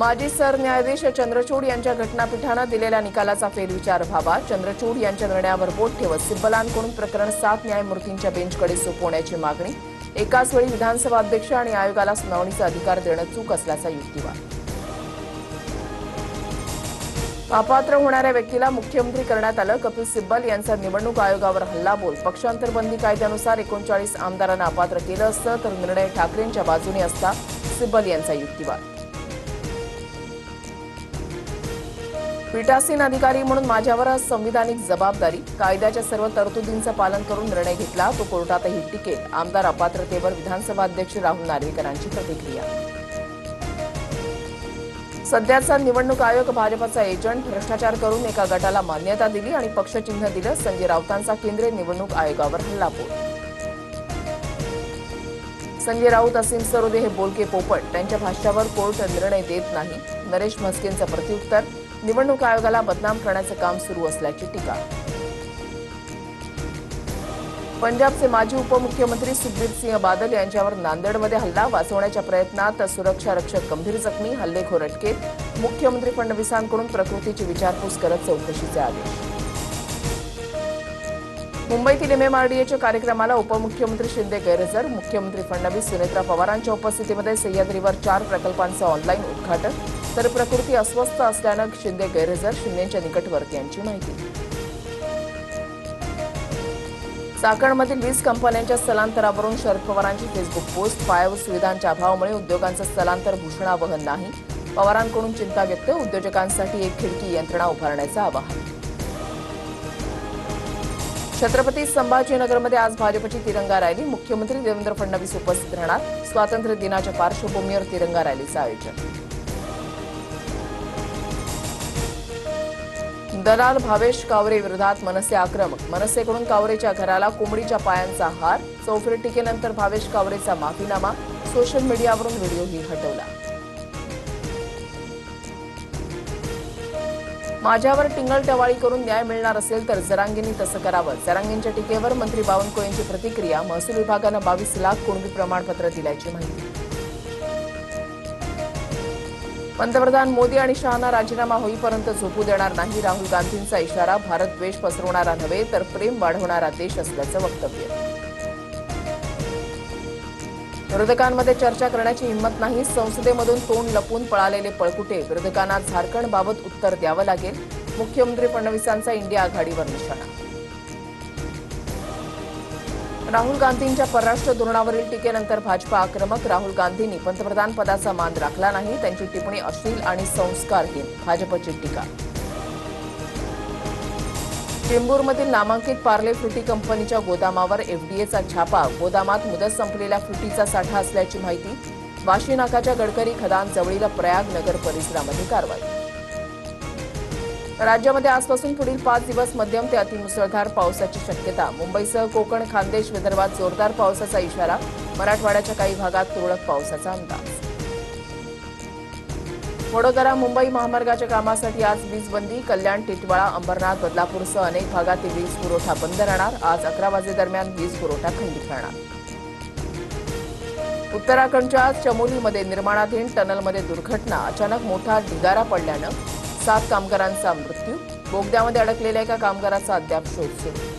माजी सरन्यायाधीश चंद्रचूड यांच्या घटनापीठाने दिलेल्या निकालाचा फेरविचार व्हावा. चंद्रचूड यांच्या निर्णयावर बोट ठेवत सिब्बलांकडून प्रकरण 7 न्यायमूर्तींच्या बेंचकडे सोपवण्याची मागणी. एकाच वेळी विधानसभा अध्यक्ष आणि आयोगाला सुनावणीचा अधिकार देणं चूक असल्याचा युक्तिवाद. अपात्र होणाऱ्या व्यक्तीला मुख्यमंत्री करण्यात आलं. कपिल सिब्बल यांचा निवडणूक आयोगावर हल्लाबोल. पक्षांतर बंदी कायद्यानुसार 39 आमदारांना अपात्र केलं असतं तर निर्णय ठाकरेंच्या बाजूने असता, सिब्बल यांचा युक्तिवाद. पीठासीन अधिकारी म्हणून माझ्यावर संविधानिक जबाबदारी. कायद्याच्या सर्व तरतुदींचं पालन करून निर्णय घेतला, तो कोर्टातही टिकेल. आमदार अपात्रतेवर विधानसभा अध्यक्ष राहुल नार्वेकरांची प्रतिक्रिया. सध्याचा निवडणूक आयोग भाजपचा एजंट. भ्रष्टाचार करून एका गटाला मान्यता दिली आणि पक्षचिन्ह दिलं. संजय राऊतांचा केंद्रीय निवडणूक आयोगावर हल्लाबोल. संजय राऊत असीम सरोदे हे बोलके पोपट. त्यांच्या भाष्यावर कोर्ट निर्णय देत नाही. नरेश म्हस्केंचं प्रत्युत्तर. निवडणूक आयोगाला बदनाम करण्याचं काम सुरू असल्याची टीका. पंजाबचे माजी उपमुख्यमंत्री सुखबीर सिंह बादल यांच्यावर नांदेडमध्ये हल्ला. वाचवण्याच्या प्रयत्नात सुरक्षा रक्षक गंभीर जखमी. हल्लेखोर अटकेत. मुख्यमंत्री फडणवीसांकडून प्रकृतीची विचारपूस करत चौकशीचे आदेश. मुंबईतील MMRDAच्या कार्यक्रमाला उपमुख्यमंत्री शिंदे गैरहजर. मुख्यमंत्री फडणवीस सुनेत्रा पवारांच्या उपस्थितीमध्ये सह्याद्रीवर 4 प्रकल्पांचं ऑनलाईन उद्घाटन. तर प्रकृती अस्वस्थ असल्यानं शिंदे गैरहजर. शिंदेच्या निकटवर्तीयांची माहिती. चाकणमधील 20 कंपन्यांच्या स्थलांतरावरून शरद पवारांची फेसबुक पोस्ट. पायाभूत सुविधांच्या अभावामुळे उद्योगांचं स्थलांतर भूषणावह नाही. पवारांकडून चिंता व्यक्त. उद्योजकांसाठी एक खिडकी यंत्रणा उभारण्याचं आवाहन. छत्रपती संभाजीनगरमध्ये आज भाजपची तिरंगा रॅली. मुख्यमंत्री देवेंद्र फडणवीस उपस्थित राहणार. स्वातंत्र्य दिनाच्या पार्श्वभूमीवर तिरंगा रॅलीचं आयोजन. दलाल भावेश कावरे विरोधात मनसे आक्रमक. मनसेकडून कावरेच्या घराला कोंबडीच्या पायांचा हार. चौफेर टीकेनंतर भावेश कावरेचा माफीनामा. सोशल मीडियावरून व्हिडिओही हटवला. माझ्यावर टिंगलटवाळी करून न्याय मिळणार असेल तर जरांगेंनी तसं करावं. जरांगेंच्या टीकेवर मंत्री बावनकुळेंची प्रतिक्रिया. महसूल विभागानं 22 लाख कुणबी प्रमाणपत्र दिल्याची माहिती. पंतप्रधान मोदी आणि शहांना राजीनामा होईपर्यंत झोपू देणार नाही. राहुल गांधींचा इशारा. भारत द्वेष पसरवणारा नव्हे तर प्रेम वाढवणारा देश असल्याचं वक्तव्य. विरोधकांमध्ये चर्चा करण्याची हिंमत नाही. संसदेमधून तोंड लपून पळालेले पळकुटे. विरोधकांना झारखंडबाबत उत्तर द्यावं लागेल. मुख्यमंत्री फडणवीसांचा इंडिया आघाडीवर निशाणा. राहुल गांधींच्या परराष्ट्र धोरणावरील टीकेनंतर भाजपा आक्रमक. राहुल गांधींनी पंतप्रधान पदाचा मान राखला नाही. त्यांची टिप्पणी अश्लील आणि संस्कारहीन. भाजपची टीका. चेंबूरमधील नामांकित पार्ले फ्रुटी कंपनीच्या गोदामावर FDAचा छापा. गोदामात मुदत संपलेल्या फ्रुटीचा साठा असल्याची माहिती. वाशी नाकाच्या गडकरी खदान जवळील प्रयाग नगर परिसरामध्ये कारवाई. राज्यामध्ये आजपासून पुढील 5 दिवस मध्यम ते अतिमुसळधार पावसाची शक्यता. मुंबईसह कोकण, खानदेश, विदर्भात जोरदार पावसाचा इशारा. मराठवाड्याच्या काही भागात तुरळक पावसाचा अंदाज. वडोदरा मुंबई महामार्गाच्या कामासाठी आज वीज बंदी. कल्याण, टिटवाळा, अंबरनाथ, बदलापूरसह अनेक भागात वीज पुरवठा बंद राहणार. आज 11 वाजेदरम्यान वीज पुरवठा खंडित राहणार. उत्तराखंडच्या चमोलीमध्ये निर्माणाधीन टनलमध्ये दुर्घटना. अचानक मोठा ढिगारा पडल्यानं 7 कामगारांचा मृत्यू. बोगद्यामध्ये अडकलेल्या एका कामगाराचा अद्याप शोध सुरू.